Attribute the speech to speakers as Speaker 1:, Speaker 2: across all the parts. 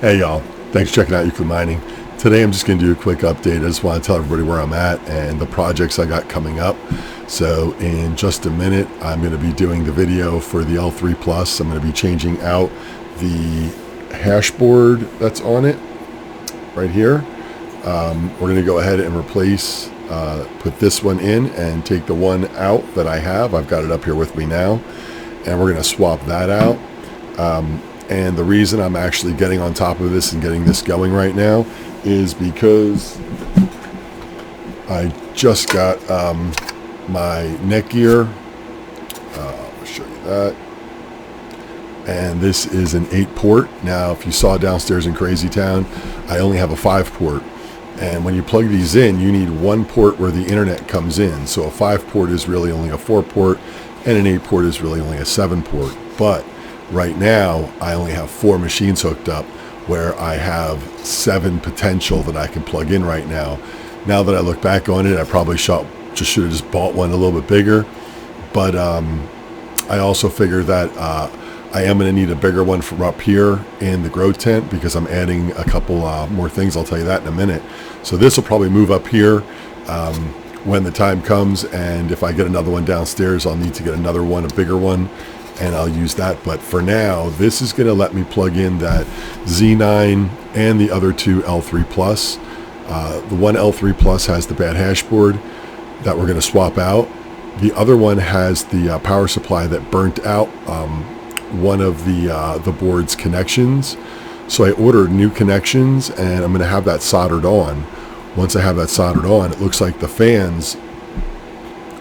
Speaker 1: Hey y'all, thanks for checking out Euclid Mining. Today I'm just going to do a quick update. I just want to tell everybody where I'm at and the projects I got coming up. So in just a minute, I'm going to be doing the video for the L3 Plus. I'm going to be changing out the hashboard that's on it right here. We're going to go ahead and replace, put this one in and take the one out that I have. I've got it up here with me now, and we're going to swap that out. And the reason I'm actually getting on top of this and getting this going right now is because I just got my neck gear. I'll show you that. And this is an 8-port. Now, if you saw downstairs in Crazy Town, I only have a 5-port. And when you plug these in, you need one port where the internet comes in. So a 5-port is really only a 4-port, and an 8-port is really only a 7-port. But right now, I only have 4 machines hooked up, where I have 7 potential that I can plug in right now. Now that I look back on it, I probably should have just bought one a little bit bigger. But I also figure that I am going to need a bigger one from up here in the grow tent, because I'm adding a couple more things. I'll tell you that in a minute. So this will probably move up here when the time comes, and if I get another one downstairs, I'll need to get another one, a bigger one, and I'll use that. But for now, this is going to let me plug in that Z9 and the other 2 L3 Plus. The one L3 Plus has the bad hashboard that we're going to swap out. The other one has the power supply that burnt out one of the board's connections. So I ordered new connections, and I'm going to have that soldered on. Once I have that soldered on, it looks like the fans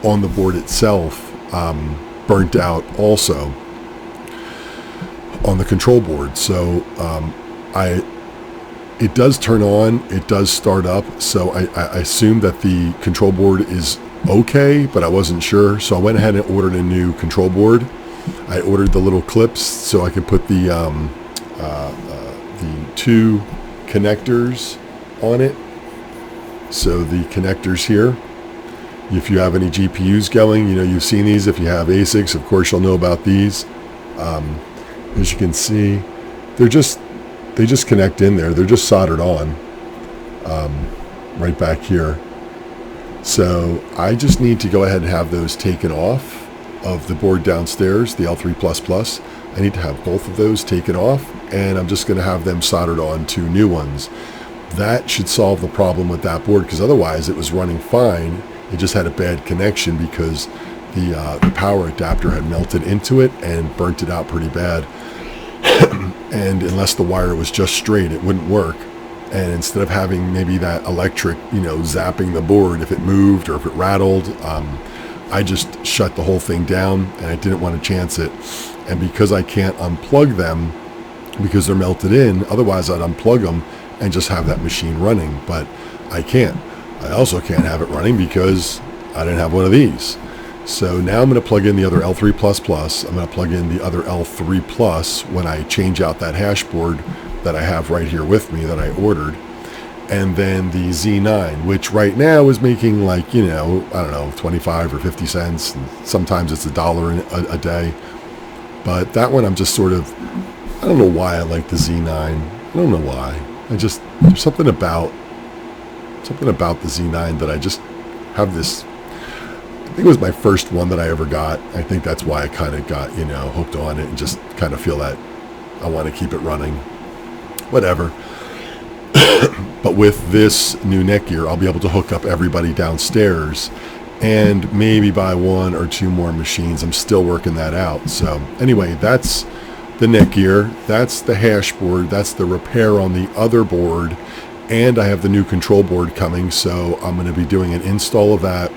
Speaker 1: on the board itself burnt out also on the control board. So it does turn on, it does start up, so I assume that the control board is okay, but I wasn't sure, so I went ahead and ordered a new control board. I ordered the little clips so I could put the 2 connectors on it. So the connectors here, if you have any GPUs going, you know, you've seen these. If you have ASICs, of course, you'll know about these. As you can see, they just connect in there. They're just soldered on right back here. So I just need to go ahead and have those taken off of the board downstairs, the L3++. I need to have both of those taken off, and I'm just going to have them soldered on 2 new ones. That should solve the problem with that board, because otherwise it was running fine. It just had a bad connection because the power adapter had melted into it and burnt it out pretty bad. And unless the wire was just straight, it wouldn't work. And instead of having maybe that electric, you know, zapping the board if it moved or if it rattled, I just shut the whole thing down, and I didn't want to chance it. And because I can't unplug them because they're melted in, otherwise I'd unplug them and just have that machine running, but I can't. I also can't have it running because I didn't have one of these. So now I'm going to plug in the other L3++. I'm going to plug in the other L3 Plus when I change out that hashboard that I have right here with me that I ordered. And then the Z9, which right now is making, like, you know, I don't know, 25 or 50 cents. And sometimes it's $1 a day. But that one I'm just sort of, I don't know why I like the Z9. I don't know why. There's something about the Z9 that I just have this. I think it was my first one that I ever got. I think that's why I kind of got, you know, hooked on it and just kind of feel that I want to keep it running. Whatever. But with this new neck gear, I'll be able to hook up everybody downstairs and maybe buy 1 or 2 more machines. I'm still working that out. So anyway, that's the neck gear. That's the hashboard. That's the repair on the other board. And I have the new control board coming, so I'm going to be doing an install of that.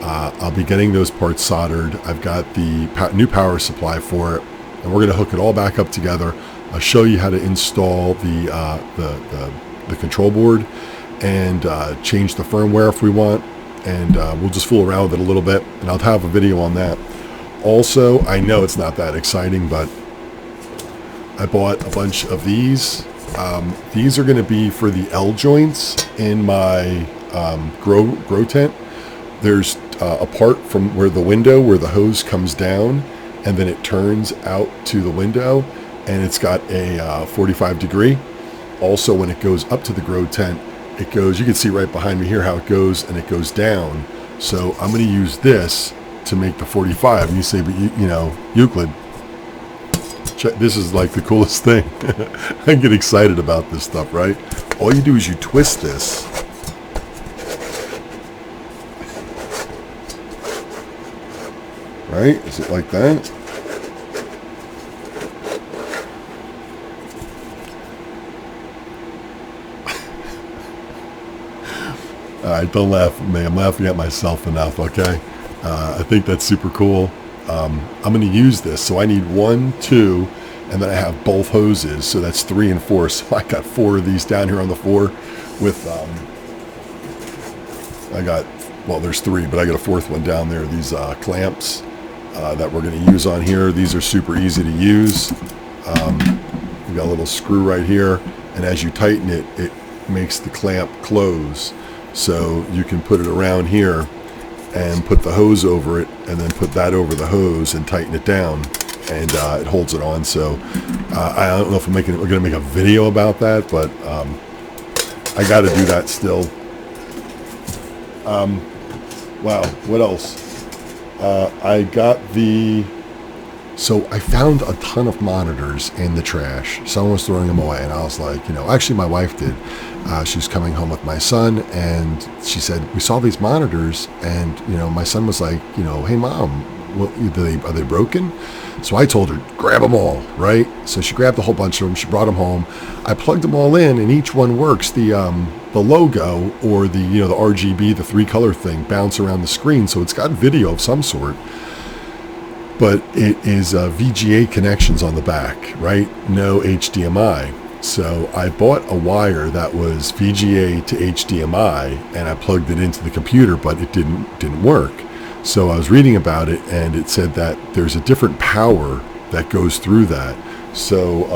Speaker 1: I'll be getting those parts soldered. I've got the new power supply for it, and we're going to hook it all back up together. I'll show you how to install the control board and change the firmware if we want, and we'll just fool around with it a little bit, and I'll have a video on that. Also, I know it's not that exciting, but I bought a bunch of these. These are going to be for the L joints in my grow tent. There's a part from where the hose comes down, and then it turns out to the window, and it's got a 45 degree. Also, when it goes up to the grow tent, it goes, you can see right behind me here how it goes, and it goes down. So I'm going to use this to make the 45. And you say, but you know, Euclid, check, this is like the coolest thing. I get excited about this stuff, right? All you do is you twist this. Right? Is it like that? All right, don't laugh at me. I'm laughing at myself enough, okay? I think that's super cool. I'm going to use this. So I need 1, 2, and then I have both hoses. So that's 3 and 4. So I got 4 of these down here on the floor with, I got, well, there's 3, but I got a 4th one down there. These clamps that we're going to use on here. These are super easy to use. We got a little screw right here. And as you tighten it, it makes the clamp close. So you can put it around here and put the hose over it, and then put that over the hose and tighten it down, and it holds it on. So I don't know if we're going to make a video about that, but I got to do that still. Wow, what else? I got so I found a ton of monitors in the trash. Someone was throwing them away, and I was like, you know, actually my wife did. She was coming home with my son, and she said, we saw these monitors, and, you know, my son was like, you know, hey mom, what, are they broken? So I told her, grab them all, right? So she grabbed a whole bunch of them. She brought them home. I plugged them all in, and each one works. The logo, or the, you know, the RGB, the 3-color thing, bounce around the screen. So it's got video of some sort, but it is VGA connections on the back, right? No HDMI. So I bought a wire that was VGA to HDMI, and I plugged it into the computer, but it didn't work. So I was reading about it, and it said that there's a different power that goes through that. So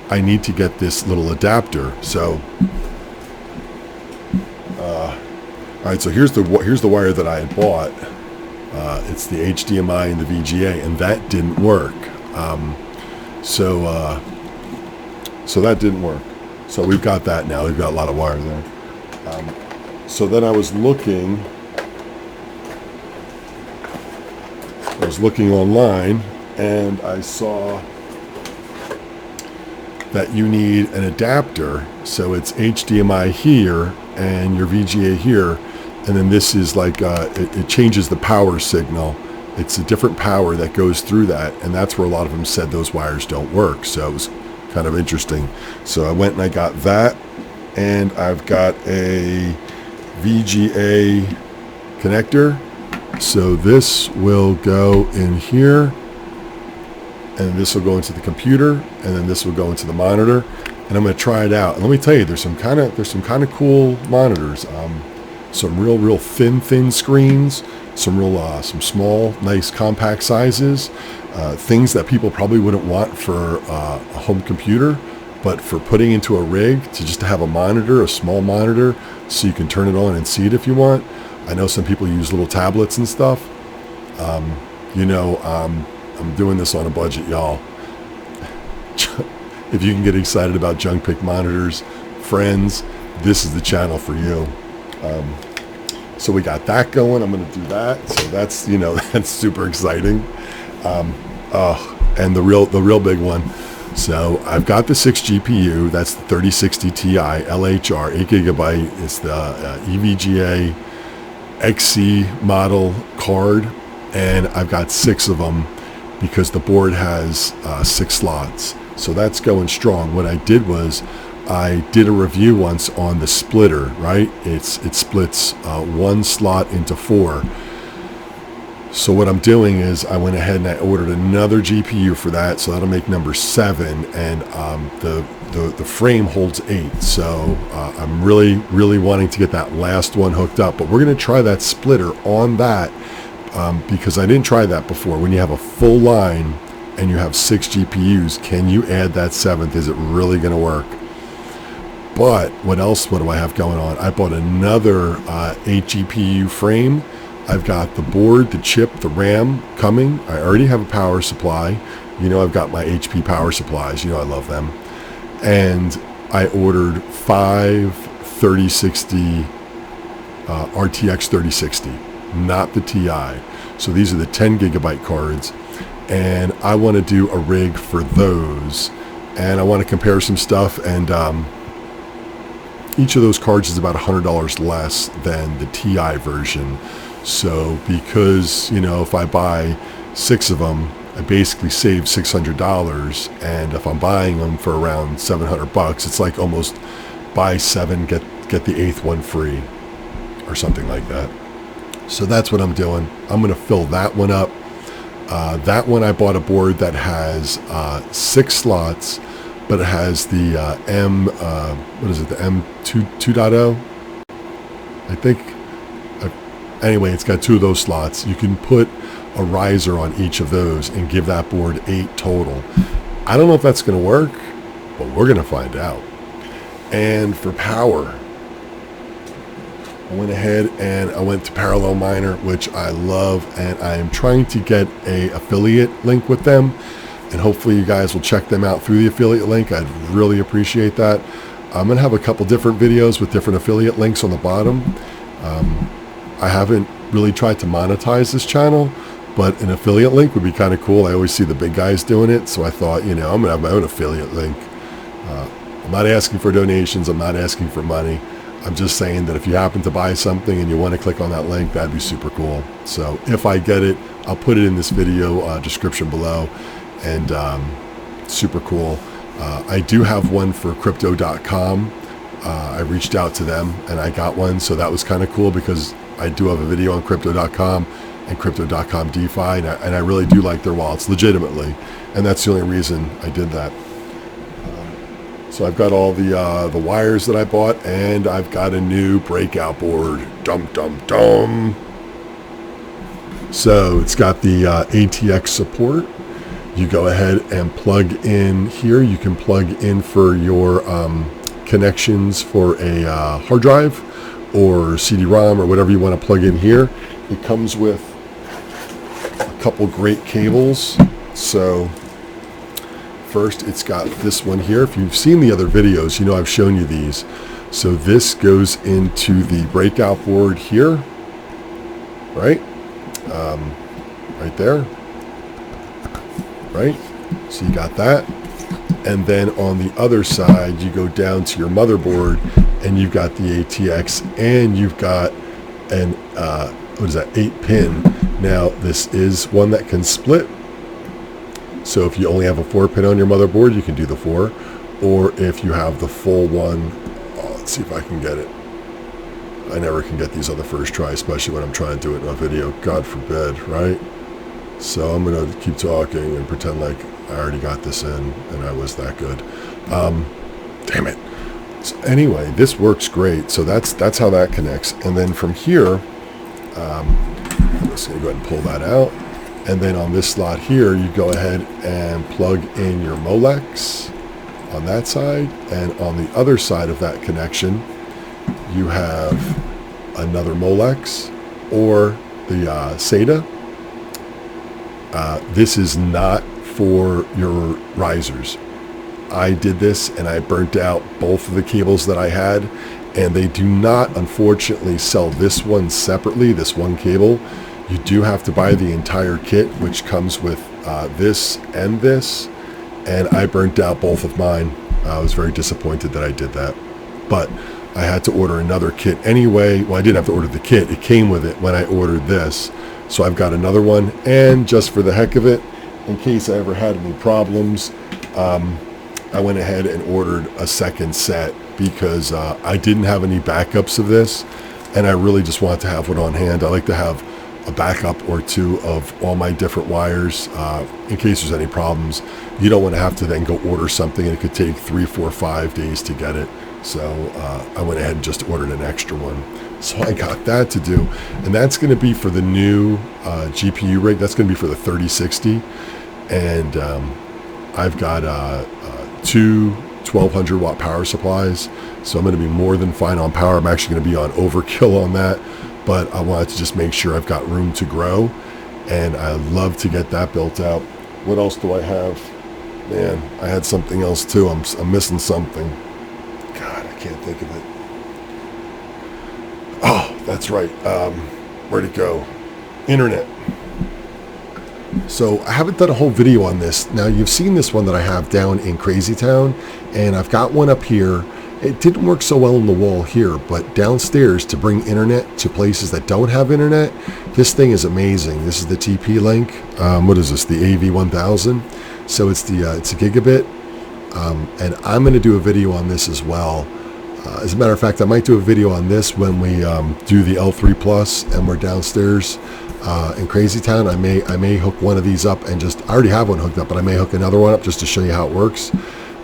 Speaker 1: I need to get this little adapter. So all right, so here's the wire that I had bought. It's the HDMI and the VGA, and that didn't work. So that didn't work. So we've got that now. We've got a lot of wire there. So then I was looking online, and I saw that you need an adapter. So it's HDMI here and your VGA here, and then this is like it changes the power signal. It's a different power that goes through that, and that's where a lot of them said those wires don't work. So it was kind of interesting. So I went and I got that, and I've got a VGA connector. So this will go in here, and this will go into the computer, and then this will go into the monitor, and I'm going to try it out. And let me tell you, there's some kind of cool monitors. Some real thin screens, some small, nice, compact sizes, things that people probably wouldn't want for a home computer, but for putting into a rig, to just have a monitor, a small monitor, so you can turn it on and see it if you want. I know some people use little tablets and stuff. You know, I'm doing this on a budget, y'all. If you can get excited about junk pick monitors, friends, this is the channel for you. So we got that going. I'm going to do that. So that's, you know, that's super exciting. And the real big one. So I've got the 6 GPU. That's the 3060 Ti LHR, 8 gigabyte. It's the EVGA XC model card, and I've got 6 of them because the board has 6 slots. So that's going strong. What I did was I did a review once on the splitter, right? It splits 1 slot into 4. So what I'm doing is I went ahead and I ordered another GPU for that, so that'll make number 7, and the frame holds 8. So I'm really wanting to get that last one hooked up, but we're going to try that splitter on that because I didn't try that before. When you have a full line and you have 6 GPUs, can you add that 7th? Is it really going to work? But what do I have going on? I bought another 8 GPU frame. I've got the board, the chip, the RAM coming. I already have a power supply. You know, I've got my HP power supplies. You know, I love them. And I ordered 5 3060 RTX 3060, not the Ti. So these are the 10 gigabyte cards, and I want to do a rig for those, and I want to compare some stuff, and each of those cards is about $100 less than the Ti version. So because, you know, if I buy 6 of them, I basically save $600, and if I'm buying them for around $700, it's like almost buy 7, get the 8th one free, or something like that. So that's what I'm doing. I'm going to fill that one up. That one I bought a board that has 6 slots, but it has the the M2.0, I think. Anyway, it's got 2 of those slots. You can put a riser on each of those and give that board 8 total. I don't know if that's going to work, but we're going to find out. And for power, I went ahead and I went to Parallel Miner, which I love, and I am trying to get a affiliate link with them, and hopefully you guys will check them out through the affiliate link. I'd really appreciate that. I'm going to have a couple different videos with different affiliate links on the bottom. I haven't really tried to monetize this channel, but an affiliate link would be kind of cool. I always see the big guys doing it, so I thought, you know, I'm going to have my own affiliate link. I'm not asking for donations. I'm not asking for money. I'm just saying that if you happen to buy something and you want to click on that link, that'd be super cool. So if I get it, I'll put it in this video description below, and super cool. I do have one for crypto.com. I reached out to them and I got one, so that was kind of cool because I do have a video on crypto.com and crypto.com DeFi, and I really do like their wallets legitimately, and that's the only reason I did that. So I've got all the wires that I bought, and I've got a new breakout board. Dum dum dum. So it's got the ATX support. You go ahead and plug in here. You can plug in for your connections for a hard drive or CD-ROM or whatever you want to plug in here. It comes with a couple great cables. So first, it's got this one here. If you've seen the other videos, you know I've shown you these. So this goes into the breakout board here, right? Right there, right? So you got that. And then on the other side, you go down to your motherboard, and you've got the ATX, and you've got an, 8-pin. Now, this is one that can split. So if you only have a 4-pin on your motherboard, you can do the 4. Or if you have the full one, let's see if I can get it. I never can get these on the first try, especially when I'm trying to do it in a video. God forbid, right? So I'm going to keep talking and pretend like I already got this in and I was that good. Damn it. So anyway, this works great. So that's how that connects. And then from here, I'm just going to go ahead and pull that out. And then on this slot here, you go ahead and plug in your Molex on that side. And on the other side of that connection, you have another Molex or the SATA. This is not for your risers. I did this and I burnt out both of the cables that I had, and they do not, unfortunately, sell this one separately, this one cable. You do have to buy the entire kit, which comes with this and this, and I burnt out both of mine. I was very disappointed that I did that, but I had to order another kit anyway. Well, I didn't have to order the kit. It came with it when I ordered this. So I've got another one, and just for the heck of it, in case I ever had any problems, I went ahead and ordered a second set because I didn't have any backups of this, and I really just wanted to have one on hand. I like to have a backup or two of all my different wires in case there's any problems. You don't want to have to then go order something and it could take 3, 4, 5 days to get it. So I went ahead and just ordered an extra one. So I got that to do, and that's going to be for the new GPU rig. That's going to be for the 3060, and I've got 2 1200 watt power supplies, so I'm going to be more than fine on power. I'm actually going to be on overkill on that, but I wanted to just make sure I've got room to grow, and I love to get that built out. What else do I have? Man, I had something else too. I'm missing something. can't think of it. Oh, that's right. Where'd it go? Internet. So I haven't done a whole video on this. Now you've seen this one that I have down in Crazy Town, and I've got one up here. It didn't work so well on the wall here, but downstairs to bring internet to places that don't have internet, this thing is amazing. This is the TP-Link. What is this? The AV1000. So it's a gigabit, and I'm going to do a video on this as well. As a matter of fact, I might do a video on this when we do the L3 Plus and we're downstairs in Crazy Town. I may hook one of these up and I already have one hooked up, but I may hook another one up just to show you how it works.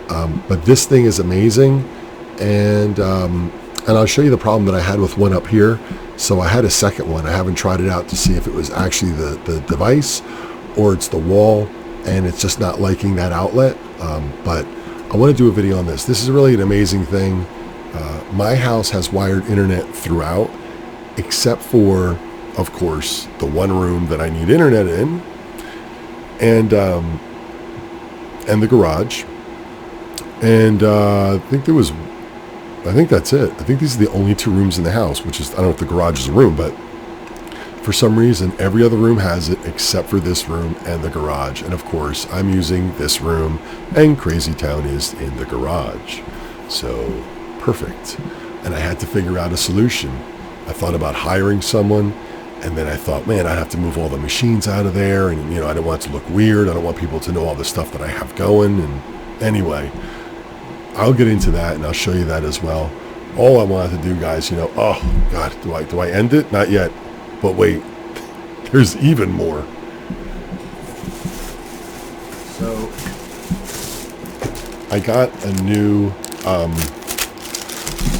Speaker 1: But this thing is amazing. And I'll show you the problem that I had with one up here. So I had a second one. I haven't tried it out to see if it was actually the device or it's the wall and it's just not liking that outlet. But I want to do a video on this. This is really an amazing thing. My house has wired internet throughout, except for, of course, the one room that I need internet in, and the garage. And I think that's it. I think these are the only two rooms in the house, which is, I don't know if the garage is a room, but for some reason, every other room has it except for this room and the garage. And of course, I'm using this room and Crazy Town is in the garage. So perfect. And I had to figure out a solution. I thought about hiring someone, and then I thought, man, I'd have to move all the machines out of there, and I don't want it to look weird. I don't want people to know all the stuff that I have going. And anyway, I'll get into that and I'll show you that as well. All I wanted to do, guys, oh God, do I end it? Not yet. But wait, there's even more. So I got a new, I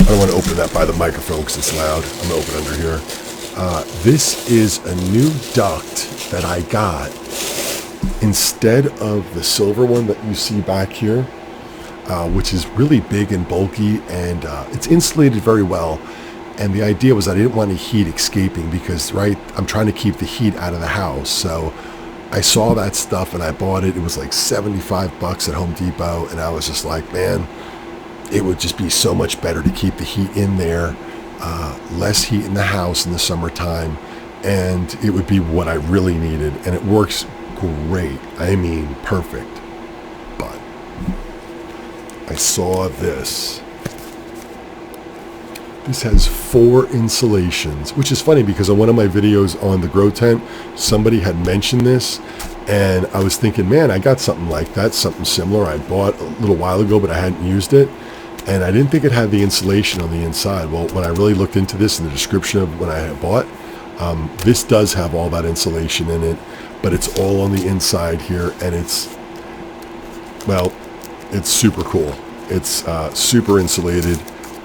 Speaker 1: don't want to open that by the microphone because it's loud. I'm going to open it under here. This is a new duct that I got instead of the silver one that you see back here, which is really big and bulky, and it's insulated very well. And the idea was that I didn't want any heat escaping because, right, I'm trying to keep the heat out of the house. So I saw that stuff and I bought it. It was like $75 at Home Depot. And I was just like, man, it would just be so much better to keep the heat in there, less heat in the house in the summertime. And it would be what I really needed. And it works great. I mean, perfect. But I saw this. This has 4 insulations, which is funny because on one of my videos on the grow tent, somebody had mentioned this, and I was thinking, man, I got something like that, something similar I bought a little while ago, but I hadn't used it, and I didn't think it had the insulation on the inside. Well, when I really looked into this in the description of when I had bought, this does have all that insulation in it, but it's all on the inside here, and it's super cool. It's super insulated.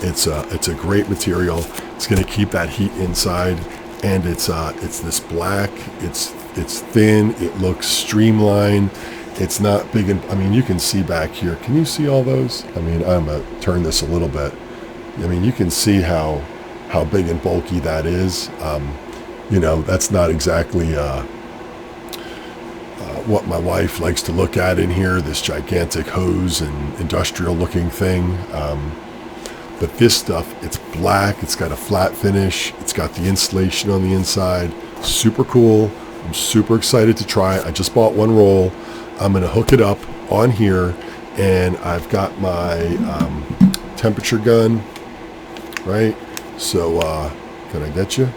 Speaker 1: It's a great material. It's going to keep that heat inside, and it's this black. It's thin. It looks streamlined. It's not big, and I mean, you can see back here. Can you see all those? I mean, I'm gonna turn this a little bit. I mean, you can see how big and bulky that is. That's not exactly what my wife likes to look at in here. This gigantic hose and industrial looking thing. But this stuff, it's black, it's got a flat finish, it's got the insulation on the inside. Super cool. I'm super excited to try it. I just bought one roll. I'm going to hook it up on here, and I've got my temperature gun, right? So, can I get you?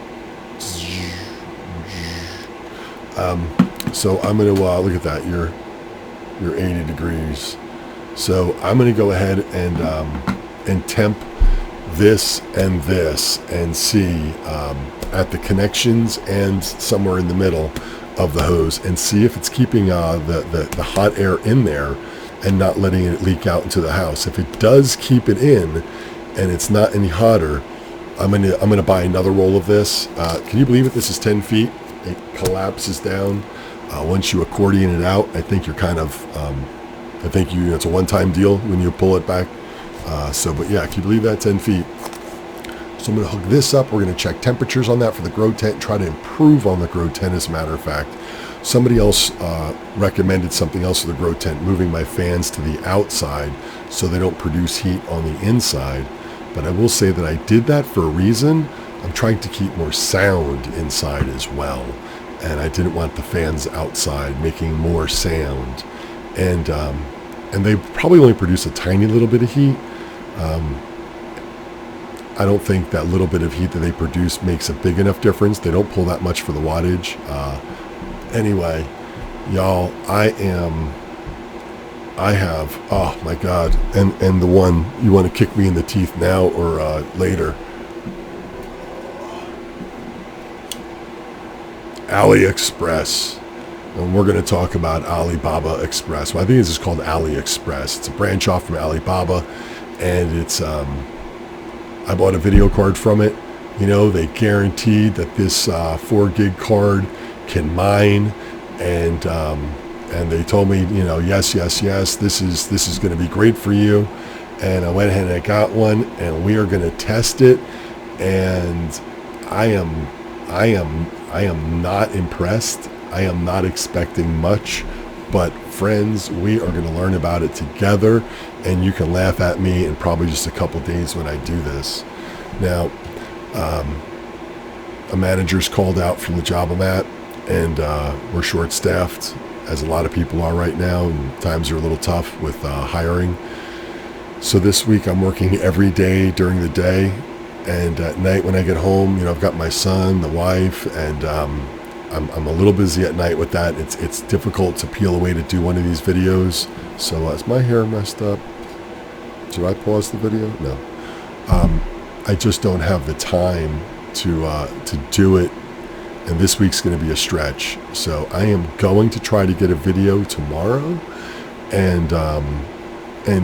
Speaker 1: So I'm going to, look at that, you're 80 degrees. So I'm going to go ahead and temp this and see at the connections and somewhere in the middle of the hose, and see if it's keeping the hot air in there and not letting it leak out into the house. If it does keep it in and it's not any hotter, I'm gonna buy another roll of this. Can you believe it? This is 10 feet. It collapses down once you accordion it out. I think you're kind of it's a one-time deal when you pull it back. But yeah, can you believe that? 10 feet. So I'm going to hook this up. We're going to check temperatures on that for the grow tent, try to improve on the grow tent. As a matter of fact, somebody else recommended something else for the grow tent, moving my fans to the outside so they don't produce heat on the inside. But I will say that I did that for a reason. I'm trying to keep more sound inside as well. And I didn't want the fans outside making more sound. And they probably only produce a tiny little bit of heat. I don't think that little bit of heat that they produce makes a big enough difference. They don't pull that much for the wattage. Anyway, y'all, I have, oh my God, and the one, you want to kick me in the teeth now or later? AliExpress. And we're going to talk about Alibaba Express. Well, I think this is called AliExpress. It's a branch off from Alibaba, and it's, I bought a video card from it. You know, they guaranteed that this 4 gig card can mine, and they told me, you know, yes, this is going to be great for you. And I went ahead and I got one, and we are going to test it. And I am not impressed. I am not expecting much, but friends, we are going to learn about it together, and you can laugh at me in probably just a couple days when I do this. Now, a manager's called out from the job I'm at, and we're short-staffed, as a lot of people are right now, and times are a little tough with hiring. So this week I'm working every day during the day, and at night when I get home, you know, I've got my son, the wife, and I'm a little busy at night with that. It's difficult to peel away to do one of these videos. So is my hair messed up? Should I pause the video? No. I just don't have the time to do it, and this week's going to be a stretch. So I am going to try to get a video tomorrow, and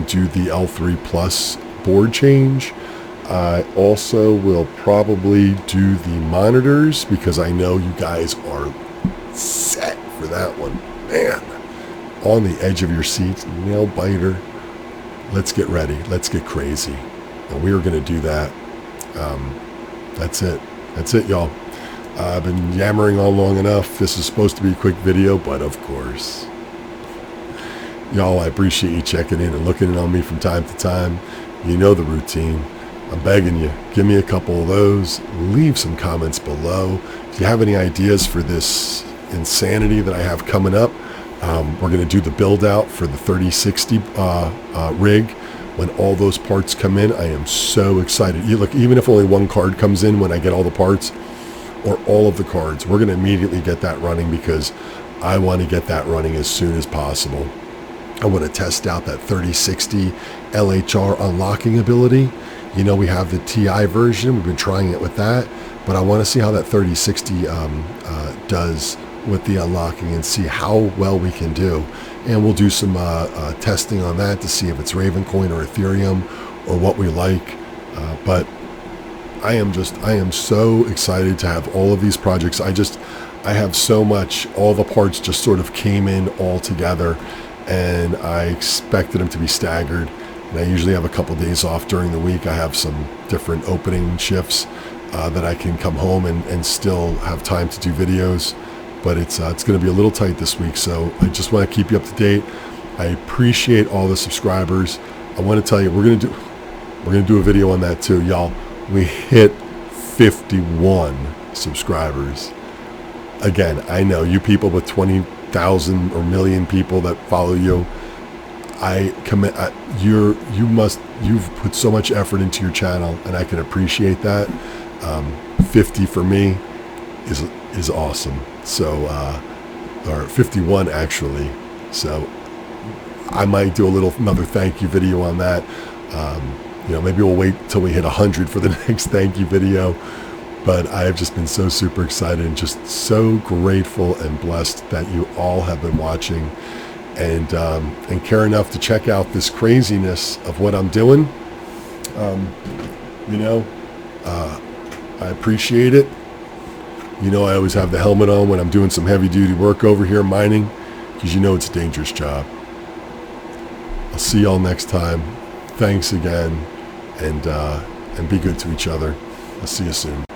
Speaker 1: do the L3 Plus board change. I also will probably do the monitors, because I know you guys are set for that one. Man, on the edge of your seats, nail biter. Let's get ready. Let's get crazy. And we are going to do that. That's it. That's it, y'all. I've been yammering on long enough. This is supposed to be a quick video, but of course. Y'all, I appreciate you checking in and looking in on me from time to time. You know the routine. I'm begging you, give me a couple of those. Leave some comments below. If you have any ideas for this insanity that I have coming up, we're going to do the build out for the 3060 rig. When all those parts come in, I am so excited. Look, even if only one card comes in when I get all the parts, or all of the cards, we're going to immediately get that running, because I want to get that running as soon as possible. I want to test out that 3060 LHR unlocking ability. You know, we have the TI version. We've been trying it with that, but I want to see how that 3060 does with the unlocking, and see how well we can do. And we'll do some testing on that to see if it's Ravencoin or Ethereum or what we like. But I am so excited to have all of these projects. I have so much. All the parts just sort of came in all together, and I expected them to be staggered. And I usually have a couple days off during the week. I have some different opening shifts that I can come home and still have time to do videos. But it's going to be a little tight this week, so I just want to keep you up to date. I appreciate all the subscribers. I want to tell you, we're going to do a video on that too, y'all. We hit 51 subscribers. Again, I know you people with 20,000 or million people that follow you. I commit. You've put so much effort into your channel, and I can appreciate that. 50 for me is awesome. So, or 51 actually. So, I might do another thank you video on that. You know, maybe we'll wait till we hit 100 for the next thank you video. But I have just been so super excited and just so grateful and blessed that you all have been watching. And care enough to check out this craziness of what I'm doing. You know, I appreciate it. You know, I always have the helmet on when I'm doing some heavy duty work over here mining, because you know it's a dangerous job. I'll see y'all next time. Thanks again, and be good to each other. I'll see you soon.